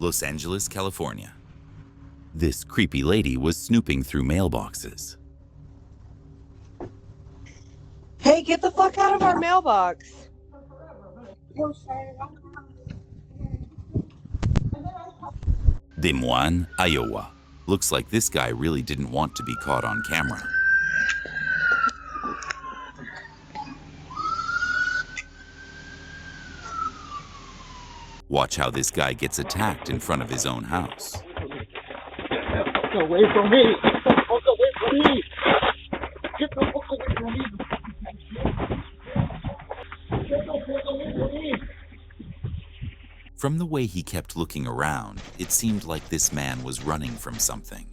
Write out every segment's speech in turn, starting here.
Los Angeles, California. This creepy lady was snooping through mailboxes. Hey, get the fuck out of our mailbox. Des Moines, Iowa. Looks like this guy really didn't want to be caught on camera. Watch how this guy gets attacked in front of his own house. Get away from me! Get the fuck away from me! Get the fuck away from me! Get the fuck away from me! From the way he kept looking around, it seemed like this man was running from something.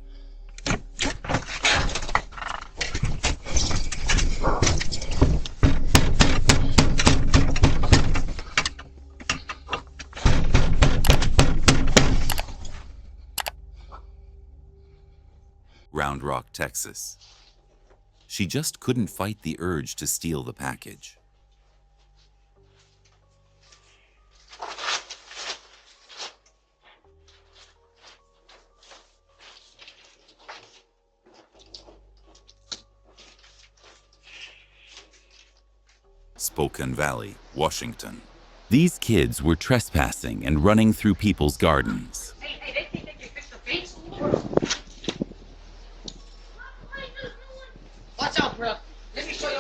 Round Rock, Texas. She just couldn't fight the urge to steal the package. Spokane Valley, Washington. These kids were trespassing and running through people's gardens. Hey, they think they can fix the fence? Watch out, bro. Let me show you.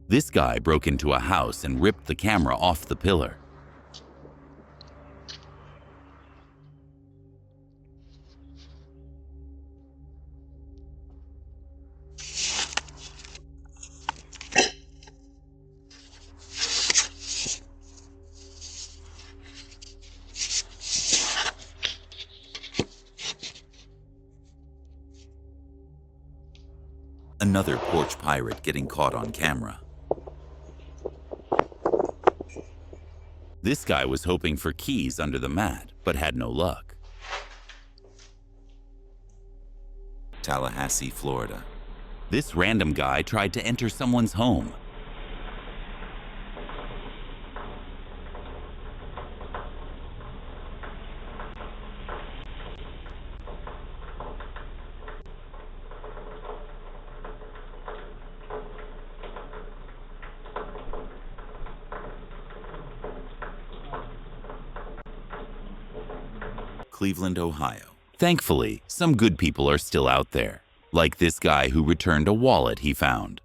This guy broke into a house and ripped the camera off the pillar. Another porch pirate getting caught on camera. This guy was hoping for keys under the mat, but had no luck. Tallahassee, Florida. This random guy tried to enter someone's home. Cleveland, Ohio. Thankfully, some good people are still out there, like this guy who returned a wallet he found.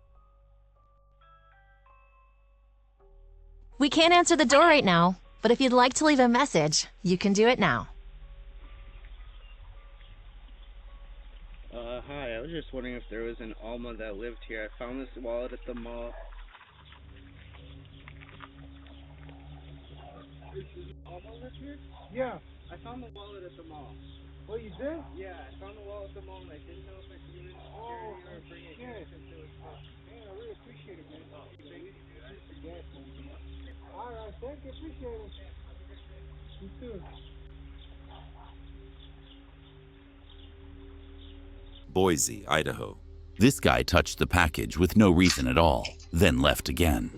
We can't answer the door right now, but if you'd like to leave a message, you can do it now. Hi, I was just wondering if there was an Alma that lived here. I found this wallet at the mall. This is Alma lives here? Yeah. I found the wallet at the mall. Oh, you did? Yeah, I found the wallet at the mall and I didn't know if I could do it in security or bring it here since it was fun. Man, I really appreciate it, man. Alright, thank you, appreciate it. You too. Boise, Idaho. This guy touched the package with no reason at all, then left again.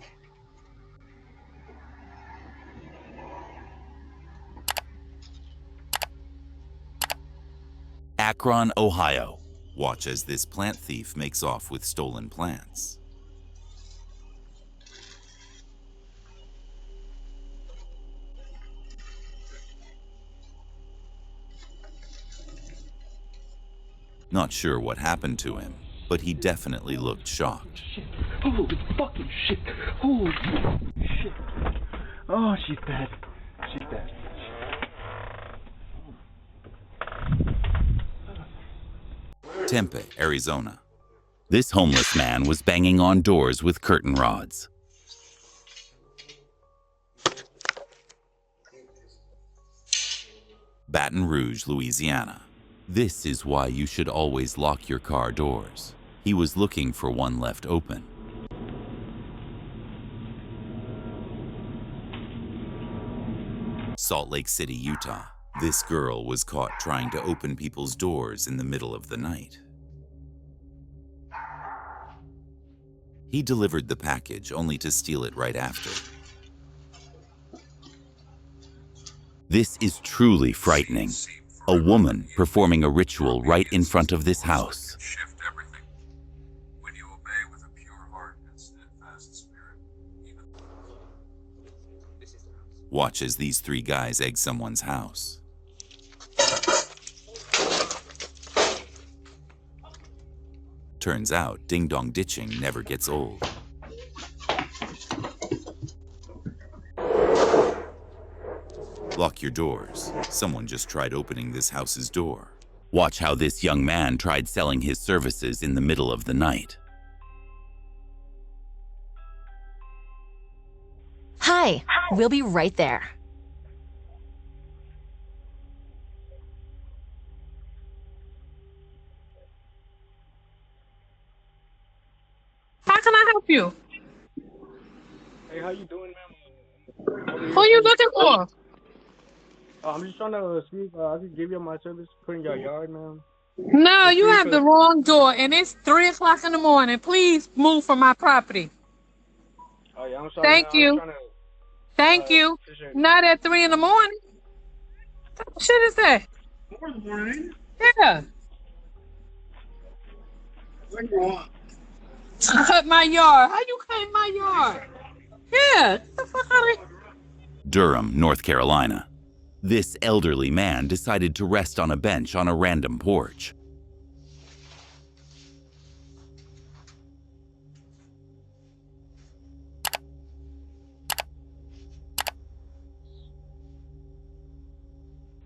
Akron, Ohio. Watch as this plant thief makes off with stolen plants. Not sure what happened to him, but he definitely looked shocked. Shit. Holy fucking shit. Holy shit. Oh, she's dead. She's dead. Tempe, Arizona. This homeless man was banging on doors with curtain rods. Baton Rouge, Louisiana. This is why you should always lock your car doors. He was looking for one left open. Salt Lake City, Utah. This girl was caught trying to open people's doors in the middle of the night. He delivered the package only to steal it right after. This is truly frightening. A woman performing a ritual right in front of this house. Shift everything. When you obey with a pure heart and steadfast spirit, even Watch as these three guys egg someone's house. Turns out, ding-dong ditching never gets old. Lock your doors. Someone just tried opening this house's door. Watch how this young man tried selling his services in the middle of the night. Hi, we'll be right there. How can I help you? Hey, how you doing, ma'am? Who you looking for? I'm just trying to see if I could give you my service for in your yard, ma'am. No, you have the wrong door, and it's 3 o'clock in the morning. Please move from my property. Oh, yeah, I'm sorry. Thank ma'am. you. I'm trying to, Thank you. appreciate it. Not at 3 in the morning. What shit is that? Morning. Yeah. What do you want? Cut my yard. How you cut my yard? Yeah. Get the fuck out of here. Durham, North Carolina. This elderly man decided to rest on a bench on a random porch.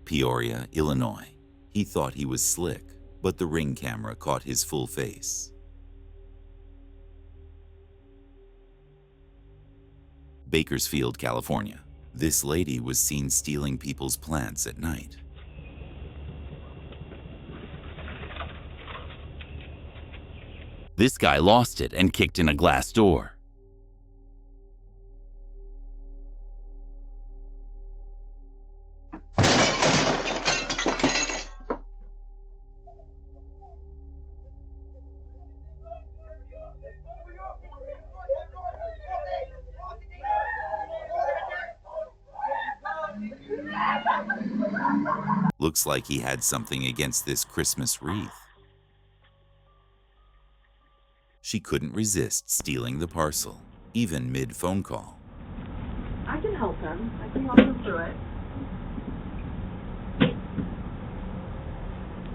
Peoria, Illinois. He thought he was slick, but the Ring camera caught his full face. Bakersfield, California. This lady was seen stealing people's plants at night. This guy lost it and kicked in a glass door. Looks like he had something against this Christmas wreath. She couldn't resist stealing the parcel, even mid-phone call. I can help him. I can walk him through it.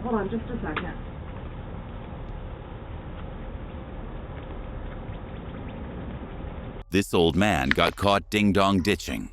Hold on just a second. This old man got caught ding-dong ditching.